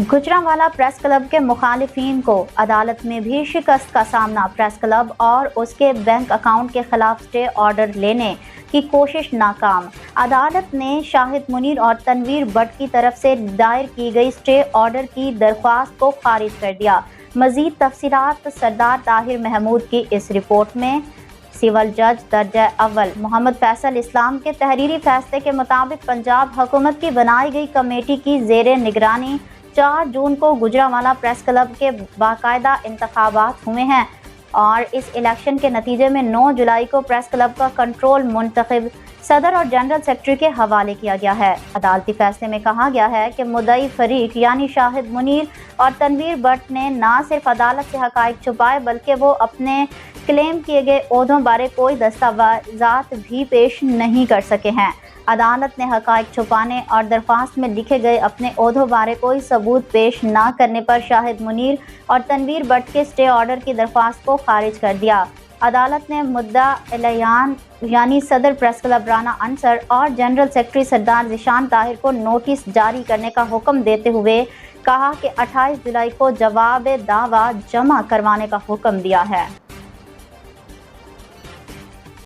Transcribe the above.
Gujranwala press club के मुखालिफिन को अदालत में भी शिकस्त का सामना। प्रेस क्लब और उसके बैंक अकाउंट के खिलाफ स्टे ऑर्डर लेने की कोशिश नाकाम। अदालत ने शाहिद मुनीर और तनवीर भट्ट की तरफ से दायर की गई स्टे ऑर्डर की दरख्वास्त को खारिज कर दिया। मजीद तफसीलात सरदार ताहिर महमूद की इस रिपोर्ट में। सिविल जज दर्जा अव्वल मोहम्मद फैसल इस्लाम के तहरीरी फैसले के मुताबिक पंजाब हुकूमत की बनाई गई कमेटी की ज़ेरे निगरानी 4 जून को गुजरांवाला प्रेस क्लब के बाकायदा इंतखाबात हुए हैं और इस इलेक्शन के नतीजे में 9 जुलाई को प्रेस क्लब का कंट्रोल मुंतखब सदर और जनरल सेक्रेटरी के हवाले किया गया है। अदालती फैसले में कहा गया है कि मुद्दई फरीक यानी शाहिद मुनीर और तनवीर भट्ट ने न सिर्फ अदालत से हकायक छुपाए बल्कि वो अपने क्लेम किए गए ओहदों बारे कोई दस्तावेजात भी पेश नहीं कर सके हैं। अदालत ने हकायक छुपाने और दरख्वास्त में लिखे गए अपने ओहदों बारे कोई सबूत पेश न करने पर शाहिद मुनीर और तनवीर भट्ट के स्टे ऑर्डर की दरख्वास्त को खारिज कर दिया। अदालत ने मुद्दा इलयान यानी सदर प्रेस क्लब राना अंसर और जनरल सेक्रेटरी सरदार ज़ीशान ताहिर को नोटिस जारी करने का हुक्म देते हुए कहा कि 28 जुलाई को जवाब दावा जमा करवाने का हुक्म दिया है।